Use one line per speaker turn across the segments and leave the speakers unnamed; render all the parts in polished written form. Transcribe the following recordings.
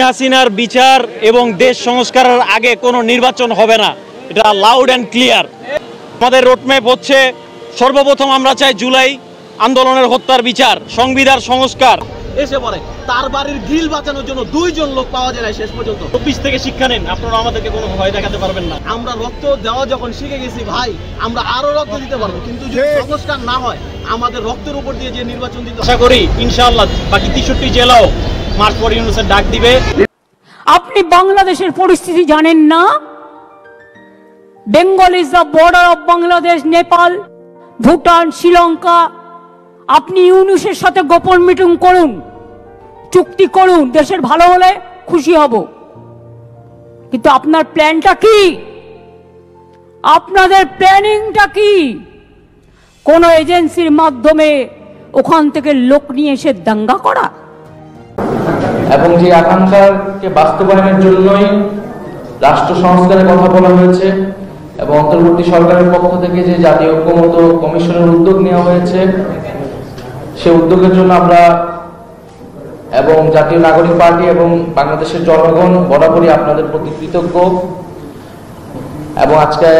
হাসিনার বিচার এবং দেশ সংস্কারের আগে কোনো নির্বাচন হবে না, এটা লাউড অ্যান্ড ক্লিয়ার। আমাদের রোডম্যাপ হচ্ছে সর্বপ্রথম আমরা চাই জুলাই আন্দোলনের হত্যার বিচার, সংবিধান সংস্কার।
এসে পড়ে তার বাড়ির গ্রিল বাঁচানোর জন্য 2 জন লোক পাওয়া যায় না শেষ পর্যন্ত।
অফিস থেকে শিক্ষা নেন, আপনারা আমাদেরকে কোনো ভয় দেখাতে পারবেন না।
আমরা রক্ত দেওয়া যখন শিখে গেছি ভাই, আমরা আরো রক্ত দিতে পারবো, কিন্তু যদি সংস্কার না হয় আমাদের রক্তের উপর দিয়ে যে নির্বাচন দিতে,
আশা করি ইনশাআল্লাহ বাকি 63 জেলাও মার্চ পর ইউনুসের ডাক দিবে।
আপনি বাংলাদেশের পরিস্থিতি জানেন না? Bengal is the border of Bangladesh, Nepal, Bhutan, Sri Lanka. আপনি ইউনুসের সাথে গোপন মিটিং করুন, চুক্তি করুন, দেশের ভালো হলে খুশি হব। কিন্তু আপনার প্ল্যানটা কি? আপনাদের প্ল্যানিংটা কি? কোন এজেন্সির মাধ্যমে ওখান থেকে লোক নিয়ে এসে দাঙ্গা করা?
এবং যে আকাঙ্ক্ষাকে বাস্তবায়নের জন্যই রাষ্ট্র সংস্কারের কথা বলা হয়েছে এবং অন্তর্বর্তী সরকারের পক্ষ থেকে যে জাতীয় ঐক্যমত্য কমিশনের উদ্যোগ নেওয়া হয়েছে, সে উদ্যোগের জন্য আমরা এবং জাতীয় নাগরিক পার্টি এবং বাংলাদেশের জনগণ বরাবরই আপনাদের প্রতি কৃতজ্ঞ। এবং আজকে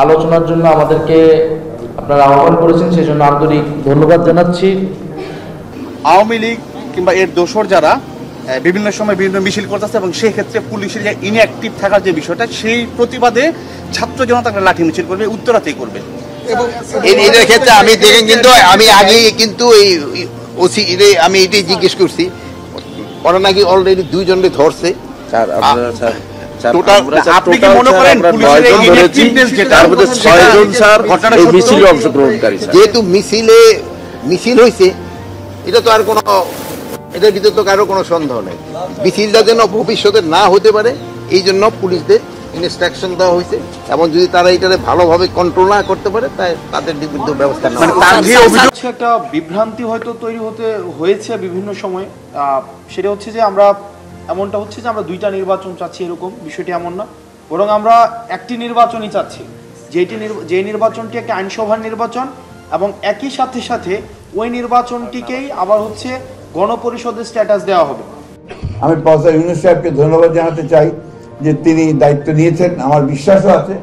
আলোচনার জন্য আমাদেরকে আপনারা আহ্বান করেছেন, সেই জন্য আন্তরিক ধন্যবাদ জানাচ্ছি।
আওয়ামী লীগ কিংবা এর দোসর যারা বিভিন্ন সময় বিভিন্ন মিছিল করতেছে এবং সেই ক্ষেত্রে পুলিশের যে ইনঅ্যাক্টিভ থাকার যে বিষয়টা, সেই প্রতিবাদে ছাত্র জনতা একটা লাঠি মিছিল করবে, উত্তরাতেই করবে। এবং
এটার ক্ষেত্রে আমি দেখেন, কিন্তু আমি আগে কিন্তু এই ওসি আমি এটাই জিজ্ঞেস করছি, ওরা নাকি অলরেডি 2 জনকে ধরছে।
আপনি কি মনে করেন
যেহেতু মিছিল হয়েছে, এটা তো আর কোনো, এটার ভিতরে তো কারো কোনো সন্দেহ নেই। মিছিলটা যেন ভবিষ্যতে না হতে পারে এই জন্য পুলিশদের ইনস্ট্রাকশন দেওয়া হয়েছে, এবং যদি তারা এটাকে ভালোভাবে কন্ট্রোল না করতে পারে তাই তাদের বিরুদ্ধে ব্যবস্থা নেওয়া হবে।
একটা বিভ্রান্তি হয়তো তৈরি হয়েছে বিভিন্ন সময়। সেটা হচ্ছে যে আমরা এমনটা হচ্ছে যে আমরা 2টা নির্বাচন চাচ্ছি, এরকম বিষয়টি এমন না, বরং আমরা একটি নির্বাচনই চাচ্ছি, যে নির্বাচনটি একটা আইনসভার নির্বাচন, এবং একই সাথে ওই নির্বাচনটিকেই আবার হচ্ছে গণপরিষদের স্ট্যাটাস দেওয়া হবে।
আমি প্রফেসর ইউনূস সাহেবকে ধন্যবাদ জানাতে চাই যে তিনি দায়িত্ব নিয়েছেন। আমার বিশ্বাসও আছে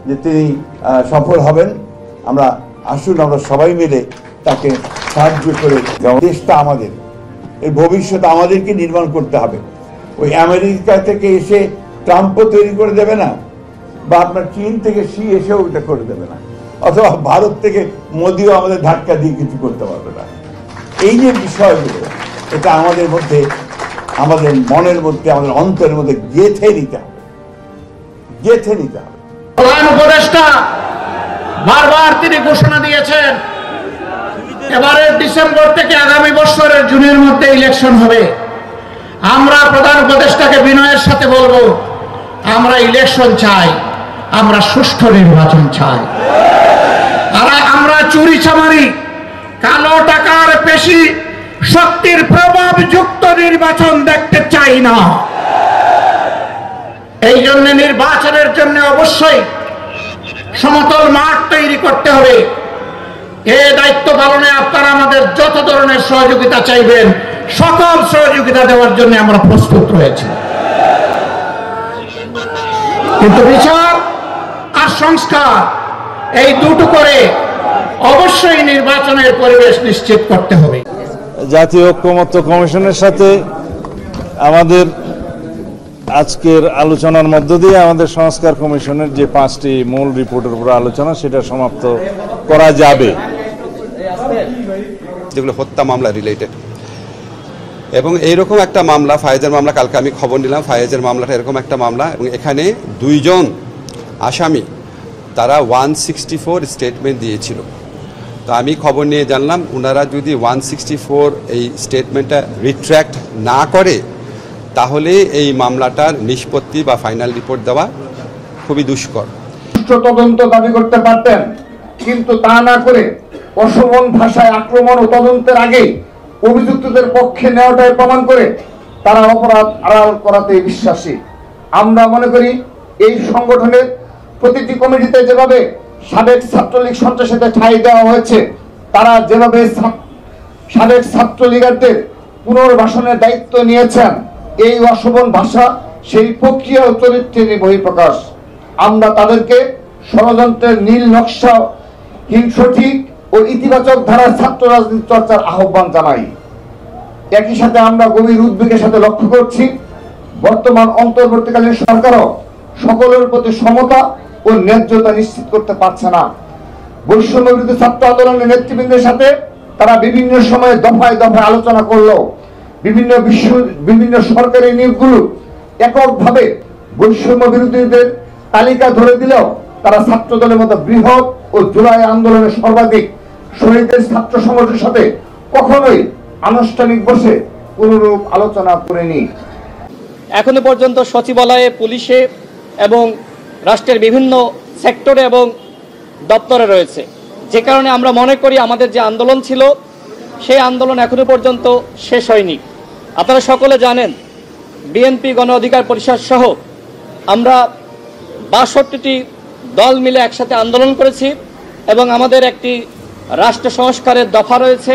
যে তিনি সফল হবেন। আমরা আসুন আমরা সবাই মিলে তাকে সাহায্য করে, দেশটা আমাদের, এই ভবিষ্যৎ আমাদেরকে নির্মাণ করতে হবে। ওই আমেরিকা থেকে এসে ট্রাম্পও তৈরি করে দেবে না, বা আপনার চীন থেকে শি এসেও এটা করে দেবে না, অথবা ভারত থেকে মোদিও আমাদের ধাক্কা দিয়ে কিছু করতে পারবে না। এই যে বিষয়গুলো, এটা আমাদের মধ্যে, আমাদের মনের মধ্যে, আমাদের অন্তরের মধ্যে গেঁথে নিতে হবে।
প্রধান উপদেষ্টা বারবার তিনি ঘোষণা দিয়েছেন এবারের ডিসেম্বর থেকে আগামী বছরের জুনের মধ্যে ইলেকশন হবে। আমরা প্রধান উপদেষ্টাকে বিনয়ের সাথে বলবো, আমরা ইলেকশন চাই, আমরা সুষ্ঠু নির্বাচন চাই। আর আমরা চুরি চামারি, কালো টাকার পেশি শক্তির প্রভাব যুক্ত নির্বাচন দেখতে চাই না। এই জন্য নির্বাচনের জন্য অবশ্যই সমতল মাঠ তৈরি করতে হবে। এই দায়িত্ব পালনে আপনারা আমাদের যত ধরনের সহযোগিতা চাইবেন, সকল সহযোগিতা দেওয়ার জন্য আমরা প্রস্তুত রয়েছি। কিন্তু বিচার আর সংস্কার এই দুটো করে অবশ্যই নির্বাচনের পরিবেশ নিশ্চিত করতে হবে।
জাতীয় ঐক্যমত্য কমিশনের সাথে আমাদের আজকের আলোচনার মধ্য দিয়ে আমাদের সংস্কার কমিশনের যে 5টি মূল রিপোর্টের উপর আলোচনা, সেটা সমাপ্ত করা যাবে,
যেগুলো হত্যা মামলা রিলেটেড। এবং এইরকম একটা মামলা, ফায়েজের মামলা, কালকে আমি খবর নিলাম ফায়েজের মামলাটা এরকম একটা মামলা, এবং এখানে 2 জন আসামি তারা 164 স্টেটমেন্ট দিয়েছিল। তো আমি খবর নিয়ে জানলাম ওনারা যদি 164 এই স্টেটমেন্টটা রিট্র্যাক্ট না করে, তাহলে এই মামলাটার নিষ্পত্তি বা ফাইনাল রিপোর্ট দেওয়া খুবই দুষ্কর।
তদন্ত দাবি করতে পারতেন, কিন্তু তা না করে অশোভন ভাষায় আক্রমণ ও তদন্তের আগে অভিযুক্তদের পক্ষে নেওয়াটাই প্রমাণ করে তারা অপরাধ আড়াল করাতে বিশ্বাসী। আমরা মনে করি এই সংগঠনের প্রতিটি কমিটিতে যেভাবে সাবেক ছাত্রলীগ সন্ত্রাসীদের ঠাঁই দেওয়া হয়েছে, তারা যেভাবে সাবেক ছাত্রলীগারদের পুনর্বাসনের দায়িত্ব নিয়েছেন,
এই অশোভন ভাষা সেই প্রক্রিয়া ও চরিত্রের বহিঃপ্রকাশ। আমরা তাদেরকে ষড়যন্ত্রের নীল নকশা হিংসঠিক ও ইতিবাচক ধারার ছাত্র রাজনীতি চর্চার আহ্বান জানাই। একই সাথে আমরা গভীর উদ্বেগের সাথে লক্ষ্য করছি বর্তমান অন্তর্বর্তীকালীন সরকারও সকলের প্রতি সমতা ও ন্যায্যতা নিশ্চিত করতে পারছে না। বৈষম্য বিরোধী ছাত্র আন্দোলনের নেতৃবৃন্দের সাথে তারা বিভিন্ন সময়ে দফায় দফায় আলোচনা করলেও বিভিন্ন সরকারি নিয়োগগুলো এককভাবে বৈষম্য বিরোধীদের তালিকা ধরে দিলেও তারা ছাত্র দলের মতো বৃহৎ ও জুলাই আন্দোলনের সর্বাধিক শহীদের ছাত্র সংগঠনের সাথে কখনোই আনুষ্ঠানিক বসে কোনরূপ আলোচনা করেনি।
এখনো পর্যন্ত সচিবালয়ে, পুলিশে এবং রাষ্ট্রের বিভিন্ন সেক্টরে এবং দপ্তরে রয়েছে, যে কারণে আমরা মনে করি আমাদের যে আন্দোলন ছিল সেই আন্দোলন এখনো পর্যন্ত শেষ হয়নি। আপনারা সকলে জানেন বিএনপি গণ অধিকার পরিষদ সহ আমরা ৬২টি দল মিলে একসাথে আন্দোলন করেছি এবং আমাদের একটি রাষ্ট্র সংস্কারের দফা রয়েছে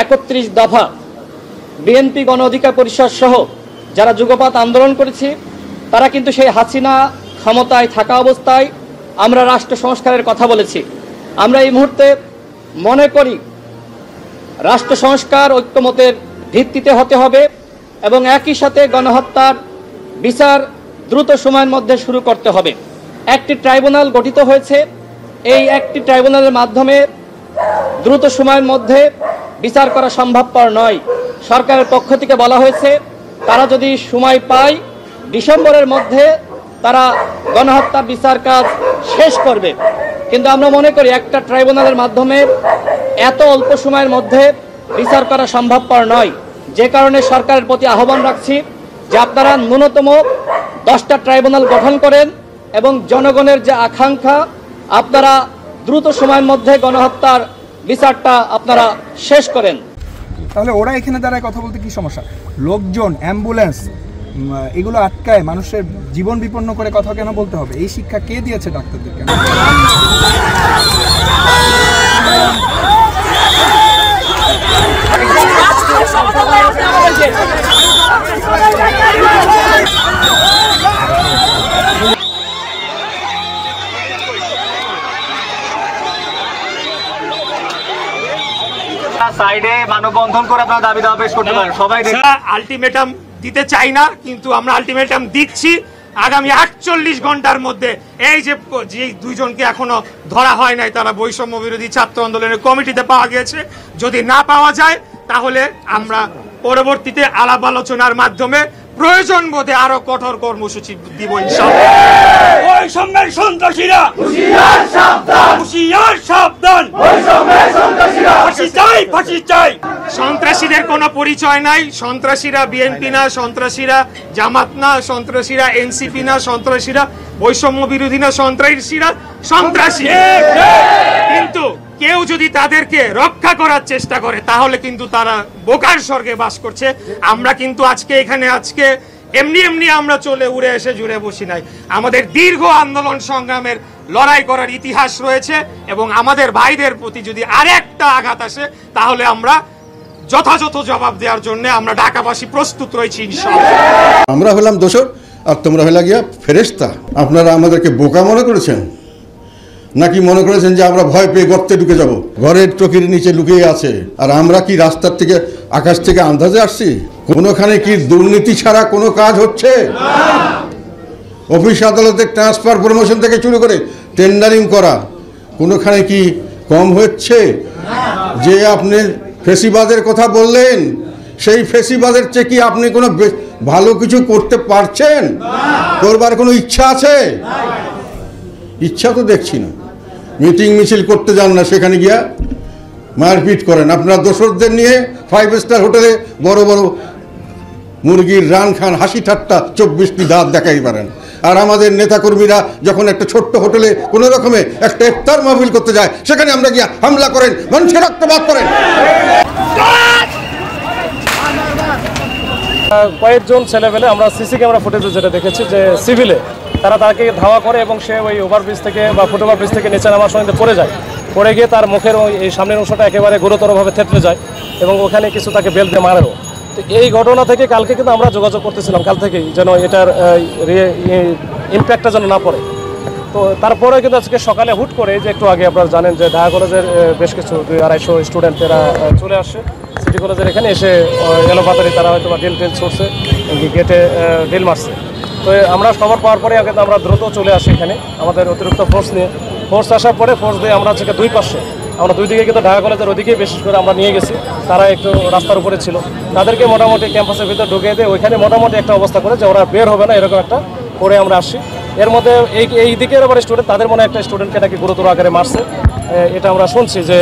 ৩১ দফা। বিএনপি গণ অধিকার পরিষদ সহ যারা যুগপৎ আন্দোলন করেছি তারা কিন্তু সেই হাসিনা ক্ষমতায় থাকা অবস্থায় আমরা রাষ্ট্র সংস্কারের কথা বলেছি। আমরা এই মুহূর্তে মনে করি রাষ্ট্র সংস্কার ঐক্যমতের ভিত্তিতে হতে হবে এবং একই সাথে গণহত্যার বিচার দ্রুত সময়ের মধ্যে শুরু করতে হবে। একটি ট্রাইব্যুনাল গঠিত হয়েছে, এই একটি ট্রাইব্যুনালের মাধ্যমে দ্রুত সময়ের মধ্যে বিচার করা সম্ভবপর নয়। সরকারের পক্ষ থেকে বলা হয়েছে তারা যদি সময় পায় ডিসেম্বরের মধ্যে তারা গণহত্যার বিচার কাজ শেষ করবে, কিন্তু আমরা মনে করি একটা ট্রাইব্যুনালের মাধ্যমে এত অল্প সময়ের মধ্যে বিচার করা সম্ভবপর নয়। যে কারণে সরকারের প্রতি আহ্বান রাখছি যে আপনারা ন্যূনতম 10টা ট্রাইব্যুনাল গঠন করেন এবং জনগণের যে আকাঙ্ক্ষা আপনারা দ্রুত সময়ের মধ্যে গণহত্যার বিচারটা আপনারা শেষ করেন।
তাহলে ওরা এখানে দাঁড়ায় কথা বলতে কি সমস্যা? লোকজন, অ্যাম্বুলেন্স এগুলো আটকায় মানুষের জীবন বিপন্ন করে কথা কেন বলতে হবে? এই শিক্ষা কে দিয়েছে ডাক্তারদেরকে?
সাইডে মানববন্ধন করে আপনারা দাবি দাওয়া পেশ করতে পারেন। সবাই
আলটিমেটাম দিতে চাই না, কিন্তু আমরা আলটিমেটাম দিচ্ছি আগামী 48 ঘন্টার মধ্যে এই যে দুইজনকে এখনো ধরা হয় নাই, তারা বৈষম্য বিরোধী ছাত্র আন্দোলনের কমিটিতে পাওয়া গেছে, যদি না পাওয়া যায় তাহলে আমরা পরবর্তীতে আলাপ আলোচনার মাধ্যমে প্রয়োজন বোধে আরো কঠোর কর্মসূচি দিব ইনশাআল্লাহ। বৈষম্যের সন্ত্রাসীরা হুঁশিয়ার সাবধান, হুঁশিয়ার সাবধান, বৈষম্যের সন্ত্রাসীরা ফাঁসি চাই, ফাঁসি চাই। সন্ত্রাসীদের কোনো পরিচয় নাই, সন্ত্রাসীরা বিএনপি না, সন্ত্রাসীরা জামাত না, সন্ত্রাসীরা এনসিপি না, সন্ত্রাসীরা বৈষম্য বিরোধী না, সন্ত্রাসীরা সন্ত্রাসী। কিন্তু কেউ যদি তাদেরকে রক্ষা করার চেষ্টা করে তাহলে কিন্তু তারা বোকার স্বর্গে বাস করছে। আমরা কিন্তু আজকে এখানে এমনি আমরা চলে উড়ে এসে জুড়ে বসি নাই। আমাদের দীর্ঘ আন্দোলন সংগ্রামের লড়াই করার ইতিহাস রয়েছে এবং আমাদের ভাইদের প্রতি যদি আরেকটা আঘাত আসে তাহলে আমরা যথাযথ জবাব দেওয়ার জন্য আমরা ঢাকাবাসী প্রস্তুত রয়েছি ইনশাআল্লাহ।
আমরা হলাম দোষর আর তোমরা হলে গিয়া ফেরেশতা। আপনারা আমাদেরকে বোকা মনে করেছেন নাকি মনে করেছেন যে আমরা ভয় পেয়ে গর্তে ঢুকে যাব? ঘরের চোখের নিচে লুকিয়ে আছে, আর আমরা কি রাস্তার থেকে আকাশ থেকে আন্দাজে আসছি? কোনোখানে কি দুর্নীতি ছাড়া কোনো কাজ হচ্ছে? অফিস আদালতে ট্রান্সফার প্রমোশন থেকে শুরু করে টেন্ডারিং করা কোনোখানে কি কম হচ্ছে? যে আপনি ফেসিবাদের কথা বললেন, সেই ফেসিবাদের চেয়ে কি আপনি কোনো ভালো কিছু করতে পারছেন? করবার কোনো ইচ্ছা আছে? ইচ্ছা তো দেখছি না। মিটিং মিছিল করতে যান না, সেখানে গিয়া মারপিট করেন। আপনারা দোসরদের নিয়ে 5 স্টার হোটেলে বড় বড় মুরগির রান খান, হাসি ঠাট্টা 24টি দাঁত দেখাই পারেন। আর আমাদের নেতাকর্মীরা যখন একটা ছোট্ট হোটেলে কোনো রকমে একটা ইফতার মাহফিল করতে যায় সেখানে আমরা গিয়া হামলা করেন, মানুষের রক্তপাত করেন।
কয়েকজন ছেলেপেলে আমরা সিসি ক্যামেরা ফুটেজে যেটা দেখেছি যে সিভিলে তাকে ধাওয়া করে এবং সে ওই ওভারব্রিজ থেকে বা ফুটওভারব্রিজ থেকে নিচে নামার সময় পড়ে যায়। পড়ে গিয়ে তার মুখের এই সামনের অংশটা একেবারে গুরুতরভাবে থেতলে যায় এবং ওখানে কিছু তাকে বেল্ট দিয়ে মারেও। তো এই ঘটনা থেকে কালকে কিন্তু আমরা যোগাযোগ করতেছিলাম কাল থেকেই, যেন এটার ইম্প্যাক্টটা যেন না পড়ে। তো তারপরে কিন্তু আজকে সকালে হুট করে, যে একটু আগে আপনারা জানেন যে ঢাকা কলেজের বেশ কিছু 200-250 স্টুডেন্ট এরা চলে আসে সিটি কলেজের এখানে, এসে এলোপাতারি তারা হয়তো বা ডিল ছুটছে, গেটে ডিল মারছে। তো আমরা খবর পাওয়ার পরে কিন্তু আমরা দ্রুত চলে আসি এখানে আমাদের অতিরিক্ত ফোর্স নিয়ে। ফোর্স আসার পরে ফোর্স দিয়ে আমরা হচ্ছে দুই পাশে, আমরা দুই দিকে কিন্তু ঢাকা কলেজের ওদিকেই বিশেষ করে আমরা নিয়ে গেছি। তারা একটু রাস্তার উপরে ছিল, তাদেরকে মোটামুটি ক্যাম্পাসের ভিতরে ঢুকিয়ে দিয়ে ওইখানে মোটামুটি একটা অবস্থা করে যে ওরা বের হবে না, এরকম একটা করে আমরা আসি। এর মধ্যে এই দিকের আবার স্টুডেন্ট, তাদের মনে একটা স্টুডেন্টকে নাকি গুরুতর আকারে মারছে, এটা আমরা শুনছি যে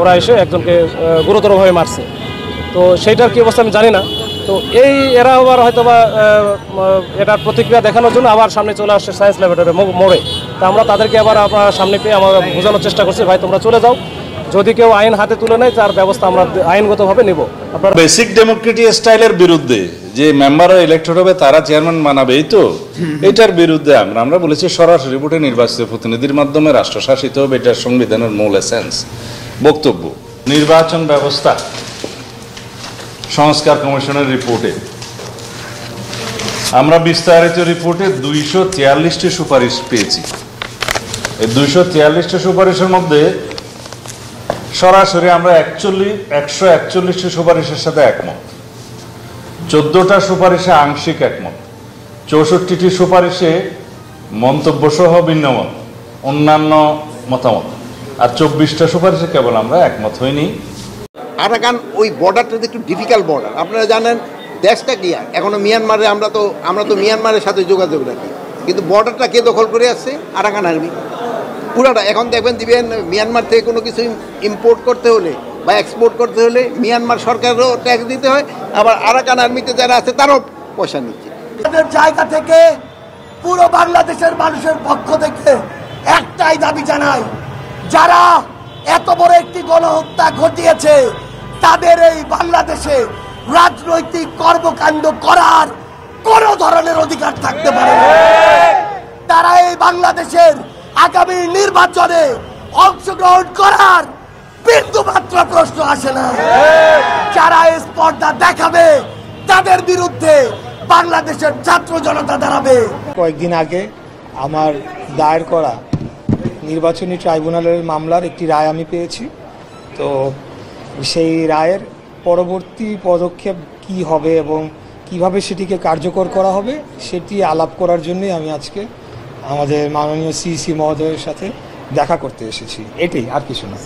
ওরা এসে একজনকে গুরুতরভাবে মারছে। তো সেইটার কী অবস্থা আমি জানি না। তো এরা আবার হয়তো বা এটার প্রতিক্রিয়া দেখানোর জন্য আবার সামনে চলে আসছে সায়েন্স ল্যাবরেটরি মোড়ে। তা আমরা তাদেরকে আবার আপনার সামনে পেয়ে আমরা বোঝানোর চেষ্টা করছি, ভাই তোমরা চলে যাও, যদি কেউ আইন হাতে তুলে নেয় তার ব্যবস্থা আমরা আইনগতভাবে নেব। আপনারা
বেসিক ডেমোক্রেটিক স্টাইলের বিরুদ্ধে যে মেম্বাররা ইলেক্টেড হবে তারা চেয়ারম্যান মানাবে, এই তো এটার বিরুদ্ধে আমরা বলেছি সরাসরি ভোটে নির্বাচিত প্রতিনিধির মাধ্যমে রাষ্ট্রশাসিত হবে, এটার সংবিধানের মূল এসেন্স বক্তব্য। নির্বাচন ব্যবস্থা সংস্কার কমিশনের রিপোর্টে আমরা বিস্তারিত রিপোর্টে 243টি সুপারিশ পেয়েছি। এই 243টি সুপারিশের মধ্যে সরাসরি আমরা 141টি সুপারিশের সাথে একমত, 14টা সুপারিশে আংশিক একমত, 64টি সুপারিশে মন্তব্য সহ ভিন্নমত, অন্যান্য মতামত, আর 24টা সুপারিশে কেবল আমরা একমত হইনি।
আরাকান ওই বর্ডারটা একটু ডিফিকাল্ট বর্ডার, আপনারা জানেন দেশটা কি এখনো মিয়ানমারে, আমরা তো মিয়ানমারের সাথে যোগাযোগ রাখি, কিন্তু বর্ডারটা কে দখল করে আসছে? আরাকান আর্মি পুরাটা। এখন দেখবেন দিবেন মিয়ানমার থেকে কোনো কিছু ইম্পোর্ট করতে হলে বা এক্সপোর্ট করতে হলে মিয়ানমার সরকারেরও ট্যাক্স দিতে হয়, আবার আরাকান আর্মিতে যারা আছে তারও পয়সা নিচ্ছে।
তাদের জায়গা থেকে পুরো বাংলাদেশের মানুষের পক্ষ থেকে একটাই দাবি জানাই, যারা এত বড় একটি গণহত্যা ঘটিয়েছে তাদের এই বাংলাদেশে রাজনৈতিক কর্মকাণ্ড করার কোন ধরনের অধিকার থাকতে পারে না। তারা এই বাংলাদেশের আগামী নির্বাচনে অংশগ্রহণ করার বিন্দুমাত্র প্রশ্ন আসে না। যারা এই স্পর্ধা দেখাবে তাদের বিরুদ্ধে বাংলাদেশের ছাত্র জনতা দাঁড়াবে।
কয়েকদিন আগে আমার দায়ের করা নির্বাচনী ট্রাইব্যুনালের মামলার একটি রায় আমি পেয়েছি। তো সেই রায়ের পরবর্তী পদক্ষেপ কি হবে এবং কিভাবে সেটিকে কার্যকর করা হবে সেটি আলাপ করার জন্যই আমি আজকে আমাদের মাননীয় সিসি মহোদয়ের সাথে দেখা করতে এসেছি, এটাই, আর কিছু না।